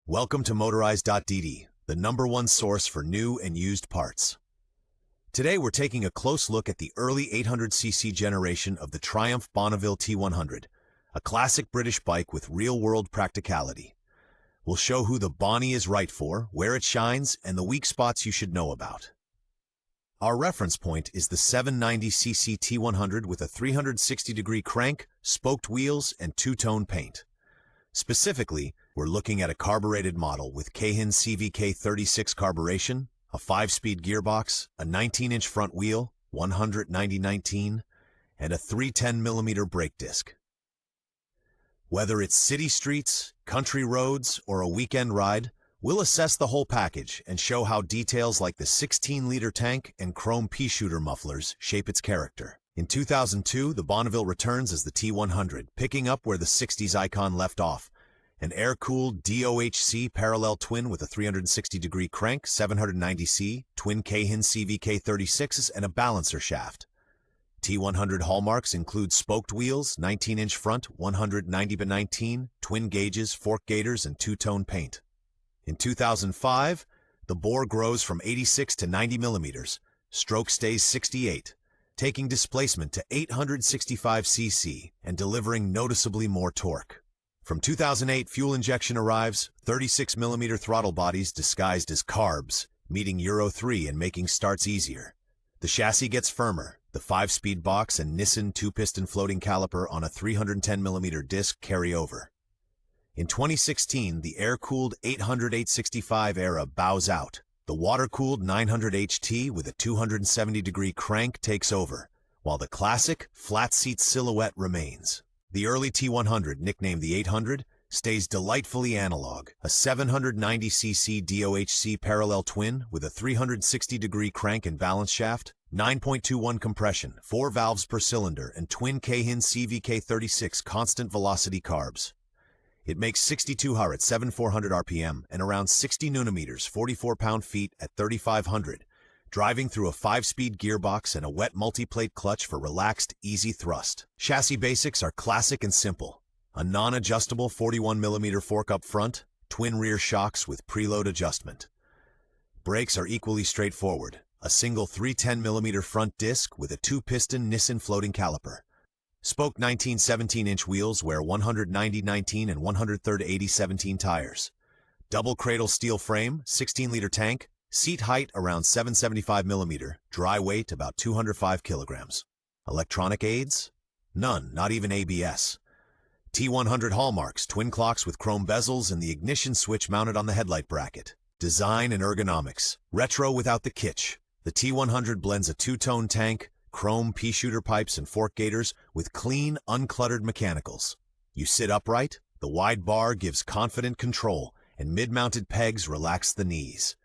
Welcome to Motorize.dd, the #1 source for new and used parts. Today we're taking a close look at the early 800cc generation of the Triumph Bonneville T100, a classic British bike with real-world practicality. We'll show who the Bonnie is right for, where it shines, and the weak spots you should know about. Our reference point is the 790cc T100 with a 360-degree crank, spoked wheels, and two-tone paint. Specifically, we're looking at a carbureted model with Cayenne CVK36 carburation, a 5-speed gearbox, a 19-inch front wheel, 190/19, and a 310mm brake disc. Whether it's city streets, country roads, or a weekend ride, we'll assess the whole package and show how details like the 16-liter tank and chrome pea-shooter mufflers shape its character. In 2002, the Bonneville returns as the T100, picking up where the 60s icon left off. An air-cooled DOHC parallel twin with a 360-degree crank, 790C, twin Cayenne CVK36s, and a balancer shaft. T100 hallmarks include spoked wheels, 19-inch front, 190/19, twin gauges, fork gaiters, and two-tone paint. In 2005, the bore grows from 86 to 90 millimeters, stroke stays 68, taking displacement to 865cc and delivering noticeably more torque. From 2008, fuel injection arrives, 36mm throttle bodies disguised as carbs, meeting Euro 3 and making starts easier. The chassis gets firmer, the 5-speed box and Nissan 2-piston floating caliper on a 310mm disc carry over. In 2016, the air-cooled 800/865 era bows out. The water-cooled 900 HT with a 270-degree crank takes over, while the classic, flat-seat silhouette remains. The early T100, nicknamed the 800, stays delightfully analog, a 790cc DOHC parallel twin with a 360-degree crank and balance shaft, 9.21 compression, 4 valves per cylinder, and twin Cayenne CVK36 constant velocity carbs. It makes 62 hr at 7,400 RPM and around 60 Nm, 44 pound-feet at 3,500, driving through a 5-speed gearbox and a wet multi-plate clutch for relaxed, easy thrust. Chassis basics are classic and simple. A non-adjustable 41mm fork up front, twin rear shocks with preload adjustment. Brakes are equally straightforward. A single 310mm front disc with a 2-piston Nissan floating caliper. Spoke 17-inch wheels wear 190/19 and 130/80/17 tires. Double cradle steel frame, 16-liter tank, seat height around 775mm, dry weight about 205 kilograms. Electronic aids? None, not even ABS. T100 hallmarks, twin clocks with chrome bezels and the ignition switch mounted on the headlight bracket. Design and ergonomics, retro without the kitsch. The T100 blends a two-tone tank, chrome pea-shooter pipes and fork gaiters with clean, uncluttered mechanicals. You sit upright, the wide bar gives confident control, and mid-mounted pegs relax the knees.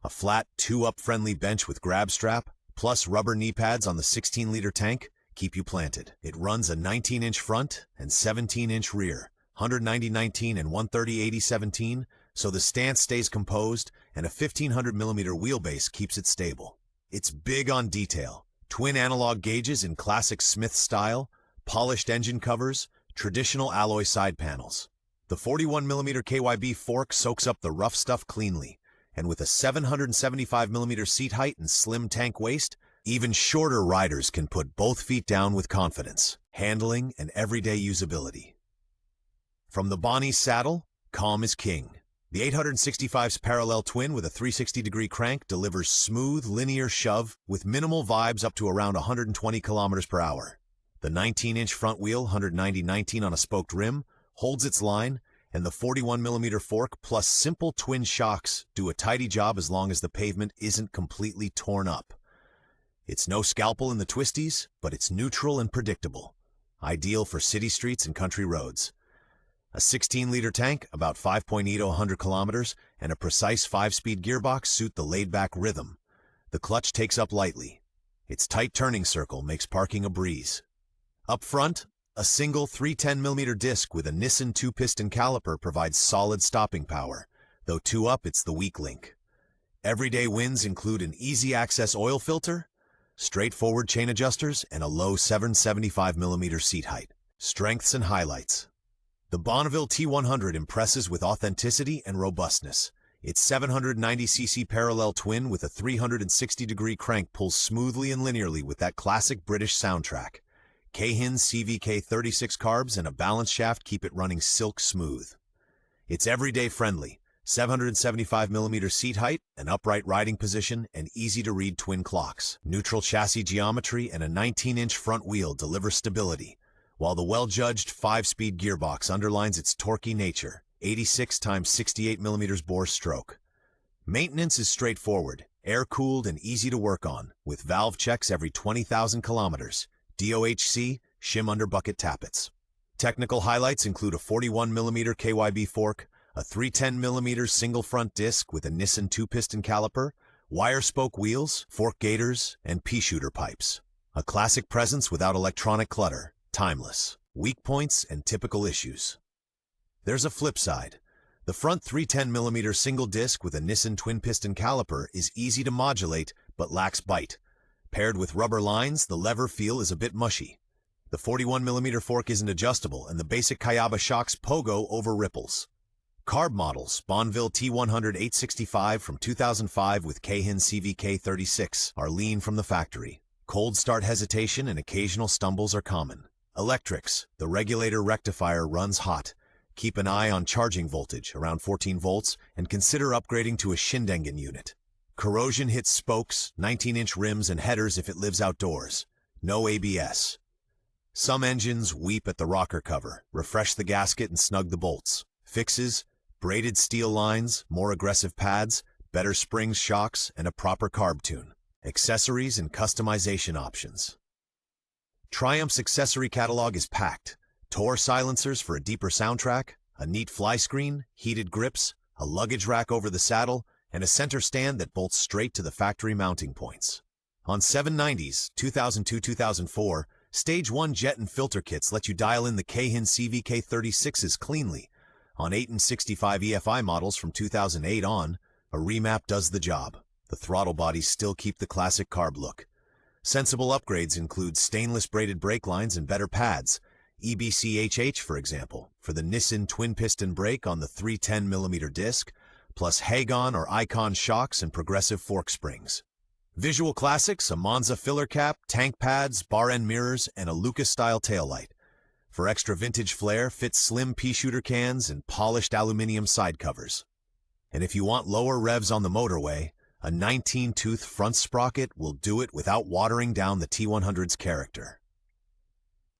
A flat, two-up-friendly bench with grab strap, plus rubber knee pads on the 16-liter tank, keep you planted. It runs a 19-inch front and 17-inch rear, 190/19 and 130/80/17, so the stance stays composed, and a 1,500mm wheelbase keeps it stable. It's big on detail. Twin analog gauges in classic Smith style, polished engine covers, traditional alloy side panels. The 41mm KYB fork soaks up the rough stuff cleanly, and with a 775mm seat height and slim tank waist, even shorter riders can put both feet down with confidence, handling, and everyday usability. From the Bonnie's saddle, calm is king. The 865's parallel twin with a 360-degree crank delivers smooth, linear shove with minimal vibes up to around 120 km/h. The 19-inch front wheel, 190/19 on a spoked rim, holds its line, and the 41mm fork plus simple twin shocks do a tidy job as long as the pavement isn't completely torn up. It's no scalpel in the twisties, but it's neutral and predictable, ideal for city streets and country roads. A 16-liter tank, about 5.80 100 kilometers, and a precise 5-speed gearbox suit the laid-back rhythm. The clutch takes up lightly. Its tight turning circle makes parking a breeze. Up front, a single 310mm disc with a Nissan 2-piston caliper provides solid stopping power, though 2 up it's the weak link. Everyday wins include an easy-access oil filter, straightforward chain adjusters, and a low 775mm seat height. Strengths and highlights. The Bonneville T100 impresses with authenticity and robustness. Its 790cc parallel twin with a 360-degree crank pulls smoothly and linearly with that classic British soundtrack. Cahill's CVK 36 carbs and a balance shaft keep it running silk smooth. It's everyday friendly, 775mm seat height, an upright riding position, and easy-to-read twin clocks. Neutral chassis geometry and a 19-inch front wheel deliver stability, while the well-judged 5-speed gearbox underlines its torquey nature. 86 x 68mm bore stroke. Maintenance is straightforward, air-cooled and easy to work on, with valve checks every 20,000 kilometers, DOHC, shim under bucket tappets. Technical highlights include a 41mm KYB fork, a 310mm single front disc with a Nissan 2-piston caliper, wire spoke wheels, fork gaiters, and pea-shooter pipes. A classic presence without electronic clutter, timeless. Weak points and typical issues. There's a flip side. The front 310mm single disc with a Nissan twin-piston caliper is easy to modulate but lacks bite. Paired with rubber lines, the lever feel is a bit mushy. The 41mm fork isn't adjustable, and the basic Kayaba shocks pogo over ripples. Carb models, Bonneville T100 865 from 2005 with Cahill's CVK 36, are lean from the factory. Cold start hesitation and occasional stumbles are common. Electrics, the regulator rectifier runs hot. Keep an eye on charging voltage, around 14 volts, and consider upgrading to a Shindengen unit. Corrosion hits spokes, 19-inch rims, and headers if it lives outdoors. No ABS. Some engines weep at the rocker cover. Refresh the gasket and snug the bolts. Fixes: braided steel lines, more aggressive pads, better springs, shocks, and a proper carb tune. Accessories and customization options. Triumph's accessory catalog is packed. Tor silencers for a deeper soundtrack, a neat fly screen, heated grips, a luggage rack over the saddle, and a center stand that bolts straight to the factory mounting points. On 790s, 2002-2004, Stage 1 jet and filter kits let you dial in the Cahill's CVK 36s cleanly. On 8 and 65 EFI models from 2008 on, a remap does the job. The throttle bodies still keep the classic carb look. Sensible upgrades include stainless braided brake lines and better pads, EBCHH, for example, for the Nissan twin-piston brake on the 310mm disc, plus Hagon or Icon shocks and progressive fork springs. Visual classics, a Monza filler cap, tank pads, bar-end mirrors, and a Lucas-style taillight. For extra vintage flair, fit slim pea-shooter cans and polished aluminum side covers. And if you want lower revs on the motorway, a 19-tooth front sprocket will do it without watering down the T100's character.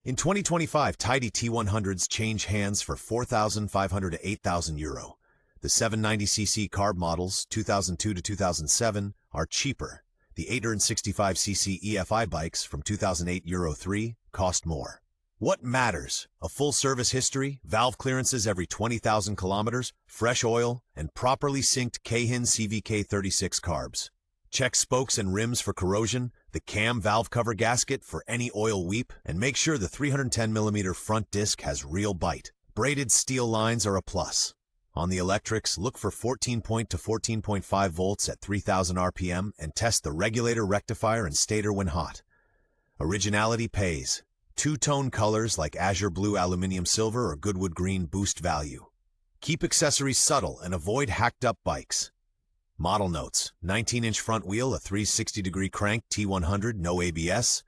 In 2025, tidy T100s change hands for €4,500 to €8,000. The 790cc carb models, 2002 to 2007, are cheaper. The 865cc EFI bikes from 2008 Euro 3 cost more. What matters? A full service history, valve clearances every 20,000 kilometers, fresh oil, and properly synced Cahill's CVK 36 carbs. Check spokes and rims for corrosion, the cam valve cover gasket for any oil weep, and make sure the 310mm front disc has real bite. Braided steel lines are a plus. On the electrics, look for 14 to 14.5 volts at 3,000 RPM and test the regulator rectifier and stator when hot. Originality pays. Two-tone colors like azure blue aluminum silver or goodwood green boost value. Keep accessories subtle and avoid hacked-up bikes. Model notes: 19-inch front wheel, a 360-degree crank, T100, no ABS,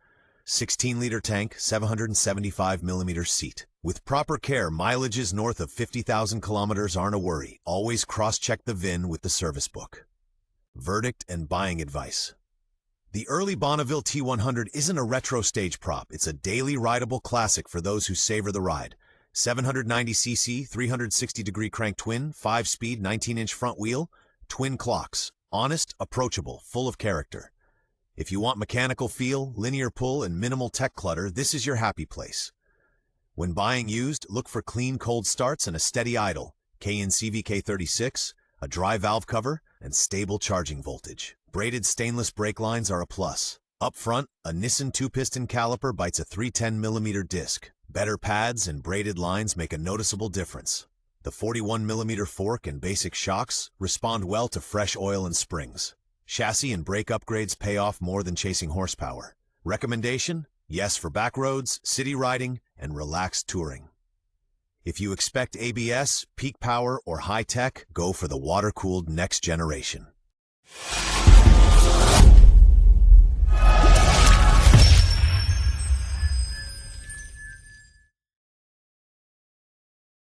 16-liter tank, 775mm seat. With proper care, mileages north of 50,000 kilometers aren't a worry. Always cross-check the VIN with the service book. Verdict and buying advice. The early Bonneville T100 isn't a retro stage prop. It's a daily rideable classic for those who savor the ride. 790cc, 360-degree crank twin, 5-speed, 19-inch front wheel, twin clocks, honest, approachable, full of character. If you want mechanical feel, linear pull, and minimal tech clutter, this is your happy place. When buying used, look for clean cold starts and a steady idle, Cahill's CVK 36, a dry valve cover, and stable charging voltage. Braided stainless brake lines are a plus. Up front, a Nissan 2-piston caliper bites a 310mm disc. Better pads and braided lines make a noticeable difference. The 41mm fork and basic shocks respond well to fresh oil and springs. Chassis and brake upgrades pay off more than chasing horsepower. Recommendation? Yes for back roads, city riding, and relaxed touring. If you expect ABS, peak power, or high-tech, go for the water-cooled next generation.